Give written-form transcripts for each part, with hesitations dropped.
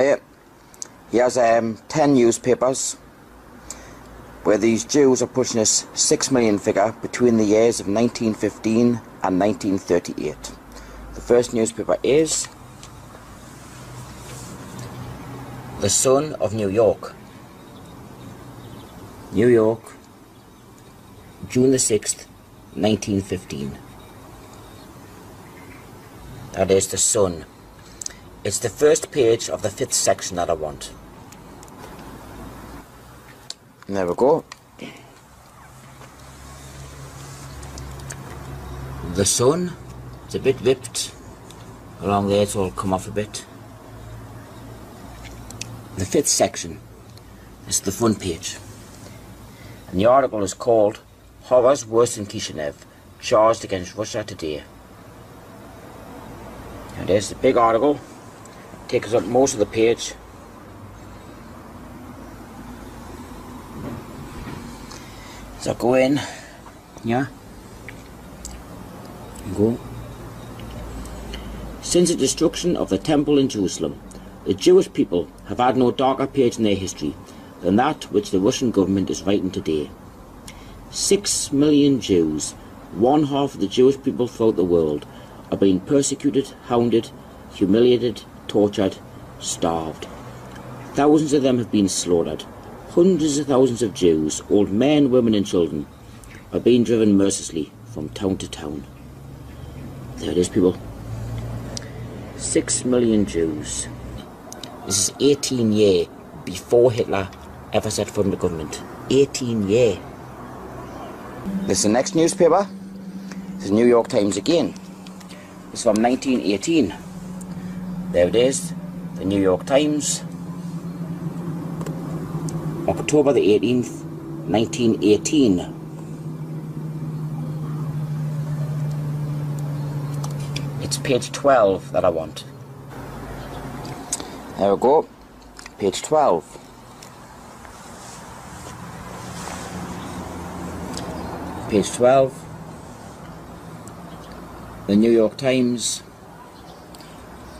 NECHASTNOYE. He has 10 newspapers where these Jews are pushing this 6 million figure between the years of 1915 and 1938. The first newspaper is The Sun of New York. New York, June the 6th, 1915. That is The Sun. It's the first page of the 5th section that I want. And there we go. The Sun, it's a bit ripped along there, it's all come off a bit. The 5th section is the front page. And the article is called Horrors Worse than Kishinev, Charged Against Russia Today. And there's the big article. Takes up most of the page. So go in. Yeah. Go. Since the destruction of the temple in Jerusalem, the Jewish people have had no darker page in their history than that which the Russian government is writing today. 6 million Jews, one half of the Jewish people throughout the world, are being persecuted, hounded, humiliated, tortured, starved. Thousands of them have been slaughtered. Hundreds of thousands of Jews, old men, women and children, are being driven mercilessly from town to town. There it is, people. 6 million Jews. This is 18 years before Hitler ever set foot in the government. 18 years. This is the next newspaper. This is the New York Times again. It's from 1918. There it is, the New York Times, October the 18th, 1918. It's page 12 that I want. There we go, page 12. Page 12, the New York Times,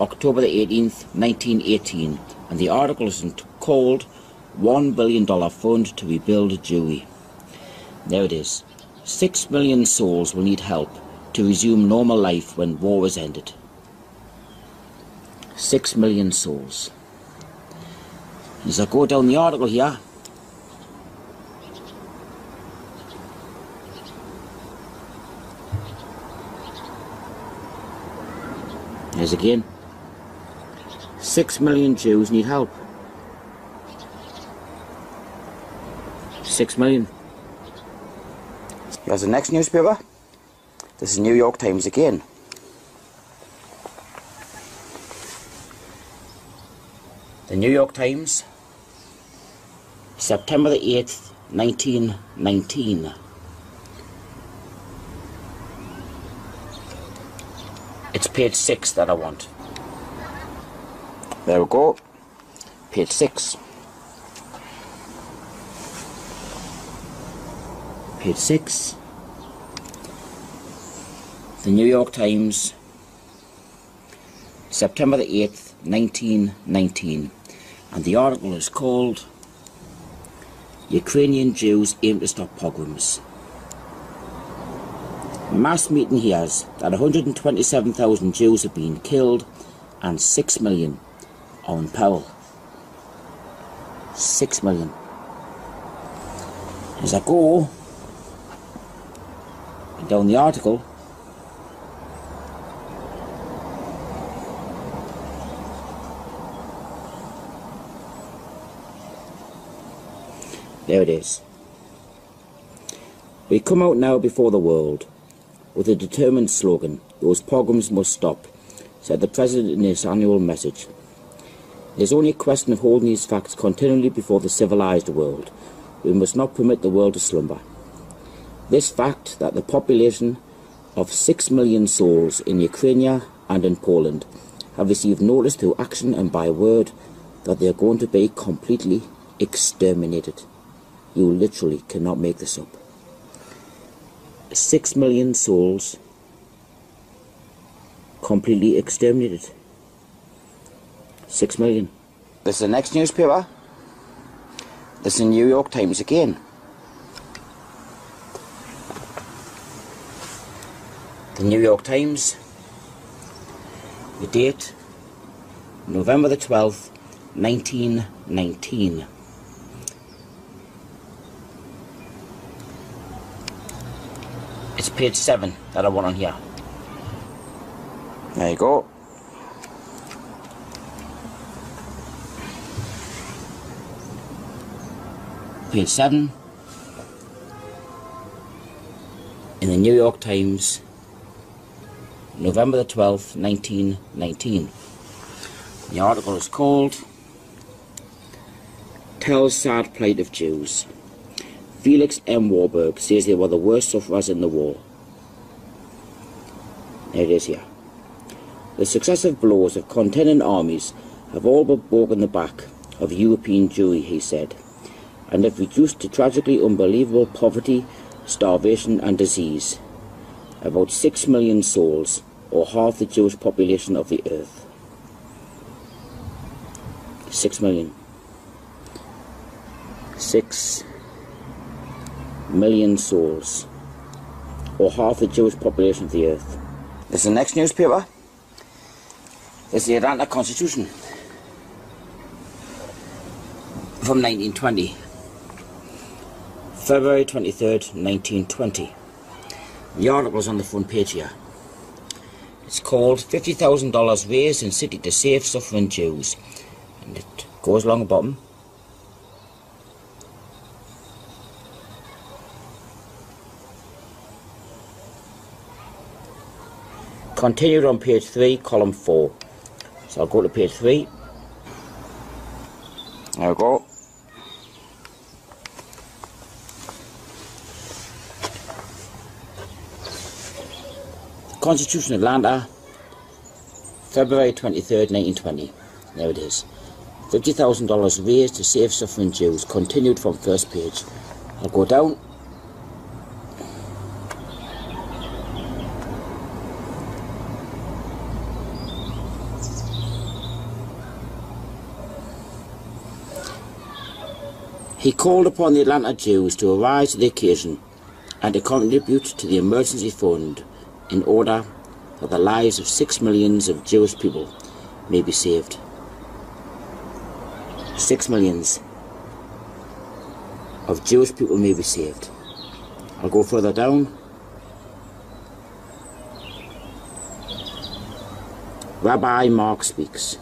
October the 18th, 1918, and the article is called $1 billion Fund to Rebuild Jewry. There it is. 6 million souls will need help to resume normal life when war is ended. 6 million souls. As I go down the article here, there's again. 6 million Jews need help. 6 million. Here's the next newspaper. This is New York Times again. The New York Times, September the 8th, 1919. It's page 6 that I want. There we go. Page 6. Page 6. The New York Times, September the 8th, 1919. And the article is called Ukrainian Jews Aim to Stop Pogroms. Mass meeting hears that 127,000 Jews have been killed and 6 million are in peril. 6 million. As I go down the article, there it is. We come out now before the world with a determined slogan, "Those pogroms must stop," said the President in his annual message. It is only a question of holding these facts continually before the civilized world. We must not permit the world to slumber. This fact that the population of 6 million souls in Ukraine and in Poland have received notice through action and by word that they are going to be completely exterminated. You literally cannot make this up. 6 million souls completely exterminated. 6 million. This is the next newspaper. This is the New York Times again. The New York Times. The date, November the 12th, 1919. It's page 7 that I want on here. There you go. Page 7 in the New York Times, November the 12th, 1919. The article is called Tells Sad Plight of Jews. Felix M. Warburg says they were the worst sufferers in the war. There it is here. The successive blows of contending armies have all but broken the back of European Jewry, he said, and have reduced to tragically unbelievable poverty, starvation and disease about 6 million souls, or half the Jewish population of the earth. 6 million. 6 million souls, or half the Jewish population of the earth. This is the next newspaper. This is the Atlanta Constitution from 1920. February 23rd, 1920. The article's on the front page here. It's called $50,000 raised in city to save suffering Jews. And it goes along the bottom. Continued on page 3, column 4. So I'll go to page 3. There we go. Constitution, Atlanta, February 23rd, 1920. There it is. $50,000 raised to save suffering Jews. Continued from first page. I'll go down. He called upon the Atlanta Jews to arise to the occasion and to contribute to the emergency fund in order that the lives of 6 millions of Jewish people may be saved. 6 millions of Jewish people may be saved. I'll go further down. Rabbi Mark speaks.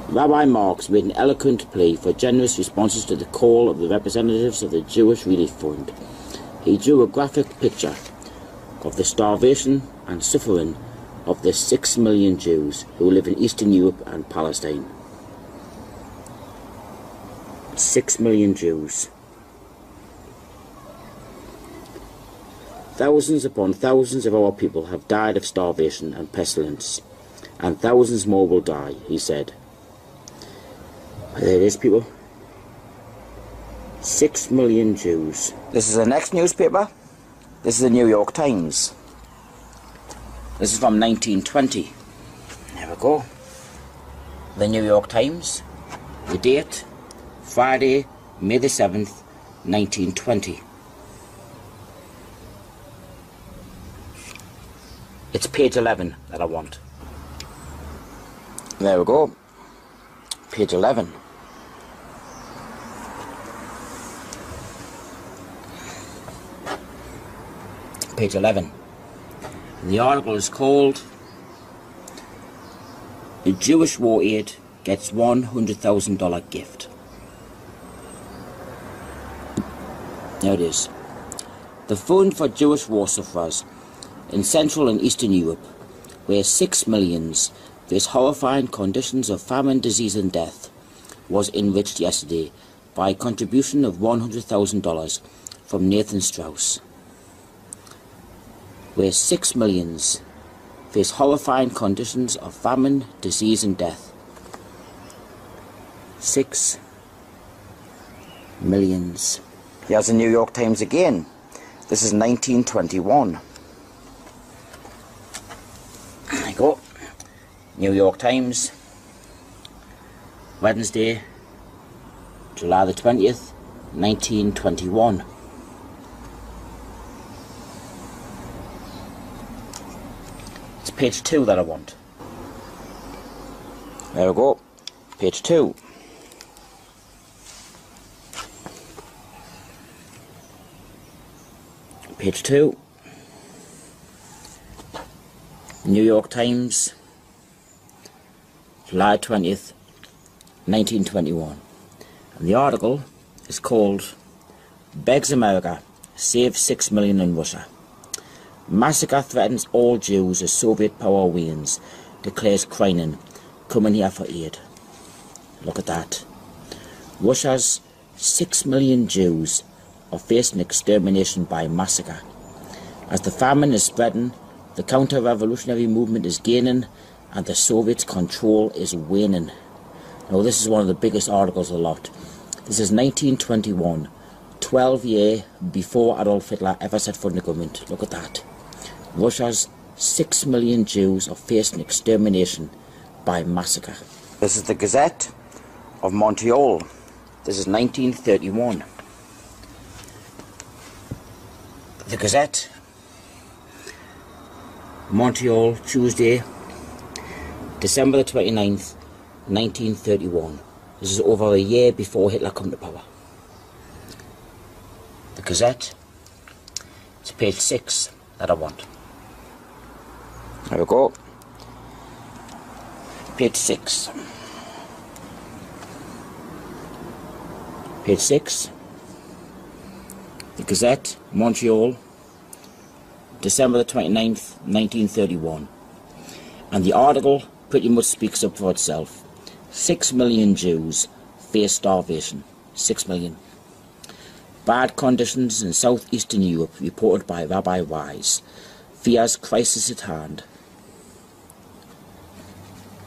Rabbi Marx made an eloquent plea for generous responses to the call of the representatives of the Jewish Relief Fund. He drew a graphic picture of the starvation and suffering of the 6 million Jews who live in Eastern Europe and Palestine. 6 million Jews. Thousands upon thousands of our people have died of starvation and pestilence, and thousands more will die, he said. There it is, people. 6 million Jews. This is the next newspaper. This is the New York Times. This is from 1920. There we go. The New York Times. The date, Friday, May the 7th, 1920. It's page 11 that I want. There we go. Page 11. Page 11. The article is called The Jewish War Aid Gets $100,000 Gift. There it is. The Fund for Jewish War Sufferers in Central and Eastern Europe, where 6 millions face horrifying conditions of famine, disease and death, was enriched yesterday by a contribution of $100,000 from Nathan Strauss. Where 6 millions face horrifying conditions of famine, disease and death. 6 millions. Here's the New York Times again. This is 1921. There you go. New York Times, Wednesday, July the 20th, 1921. It's page 2 that I want. There we go, page 2. Page 2. New York Times, July 20th, 1921. And the article is called "Begs America, Save 6 Million in Russia. Massacre threatens all Jews as Soviet power wanes, declares Kreinin, coming here for aid." Look at that. Russia's 6 million Jews are facing extermination by massacre. As the famine is spreading, the counter-revolutionary movement is gaining, and the Soviets' control is waning. Now, this is one of the biggest articles of the lot. This is 1921, 12 years before Adolf Hitler ever set foot in the government. Look at that. Russia's 6 million Jews are facing extermination by massacre. This is the Gazette of Montreal. This is 1931. The Gazette, Montreal, Tuesday, December the 29th, 1931. This is over a year before Hitler come to power. The Gazette, it's page 6 that I want. There we go. Page 6. Page 6. The Gazette, Montreal, December the 29th, 1931. And the article pretty much speaks up for itself. 6 million Jews face starvation. 6 million. Bad conditions in southeastern Europe reported by Rabbi Wise. Fears crisis at hand.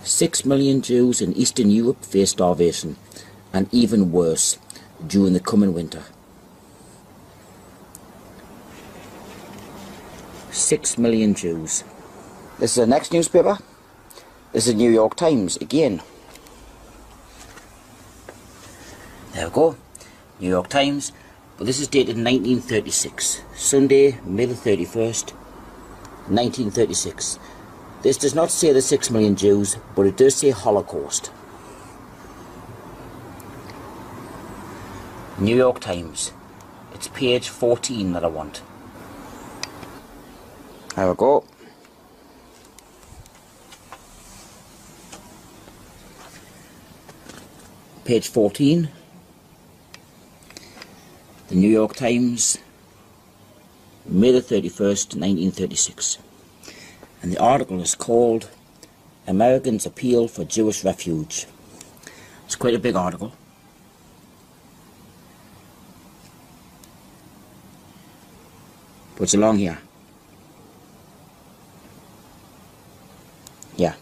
6 million Jews in Eastern Europe face starvation, and even worse during the coming winter. 6 million Jews. This is the next newspaper. This is New York Times again. There we go. New York Times. But this is dated 1936. Sunday, May the 31st, 1936. This does not say the 6 million Jews, but it does say Holocaust. New York Times. It's page 14 that I want. There we go. Page 14. The New York Times, May the 31st, 1936. And the article is called "Americans Appeal for Jewish Refuge." It's quite a big article. But it's along here. Yeah.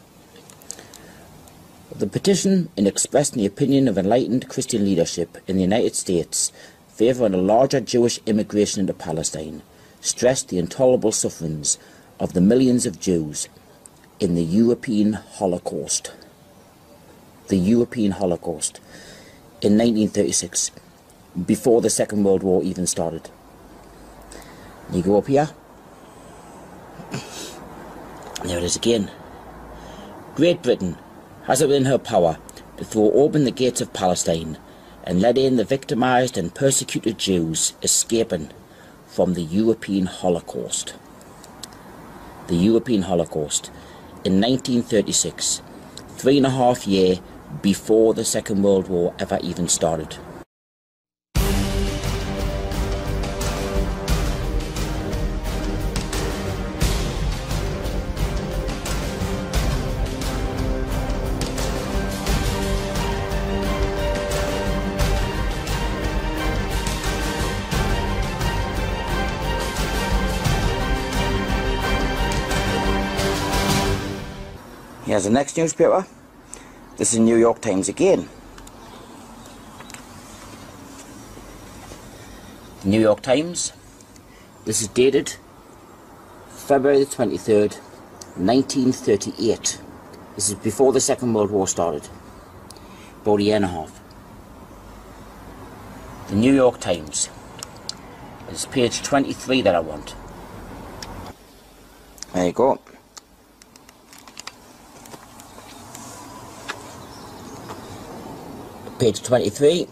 The petition, in expressing the opinion of enlightened Christian leadership in the United States favouring a larger Jewish immigration into Palestine, stressed the intolerable sufferings of the millions of Jews in the European Holocaust. The European Holocaust in 1936, before the Second World War even started. You go up here. There it is again. Great Britain has it within her power to throw open the gates of Palestine and let in the victimised and persecuted Jews escaping from the European Holocaust. The European Holocaust in 1936, 3.5 years before the Second World War ever even started. Here's the next newspaper. This is New York Times again. New York Times. This is dated February the 23rd, 1938. This is before the Second World War started, about a year and a half. The New York Times. It's page 23 that I want. There you go. Page 23.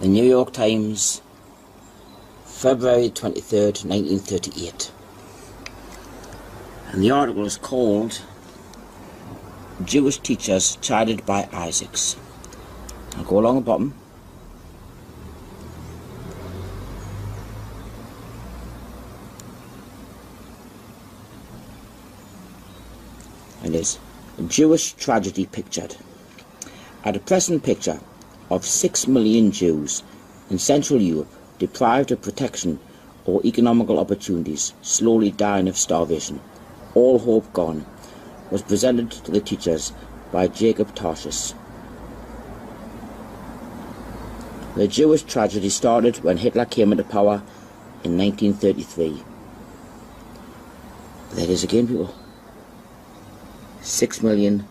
The New York Times, February 23rd, 1938. And the article is called Jewish Teachers Chided by Isaacs. I'll go along the bottom. And there's a Jewish tragedy pictured. A depressing picture of 6 million Jews in Central Europe deprived of protection or economical opportunities, slowly dying of starvation, all hope gone, was presented to the teachers by Jacob Tarshish. The Jewish tragedy started when Hitler came into power in 1933. There it is again, people. 6 million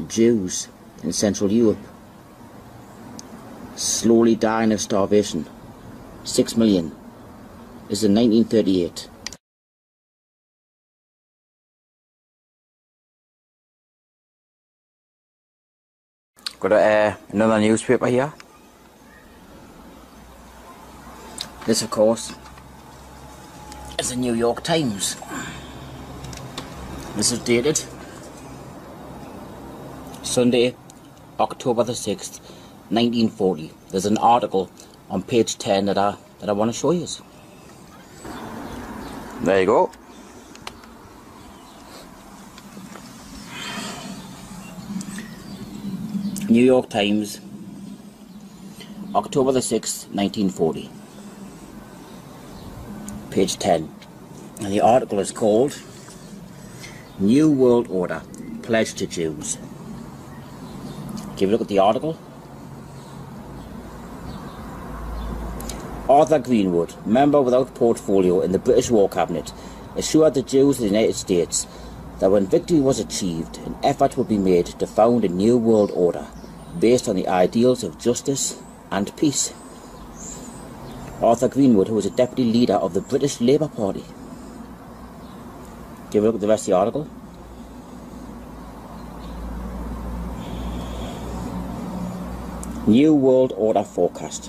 Jews in Central Europe, slowly dying of starvation. 6 million. This is in 1938. Got another newspaper here. This, of course, is the New York Times. This is dated Sunday, October the 6th, 1940. There's an article on page 10 that I want to show you. There you go. New York Times, October the 6th, 1940. Page 10. And the article is called New World Order Pledge to Jews. Give a look at the article. Arthur Greenwood, member without portfolio in the British War Cabinet, assured the Jews of the United States that when victory was achieved, an effort would be made to found a new world order based on the ideals of justice and peace. Arthur Greenwood, who was a deputy leader of the British Labour Party. Give a look at the rest of the article. New World Order Forecast.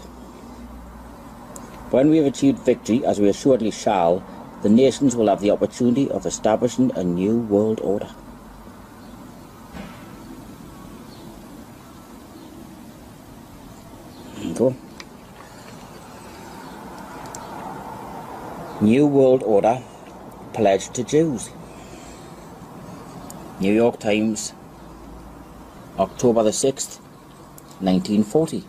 When we have achieved victory, as we assuredly shall, the nations will have the opportunity of establishing a new world order. There you go. New World Order Pledge to Jews. New York Times, October the 6th, 1940.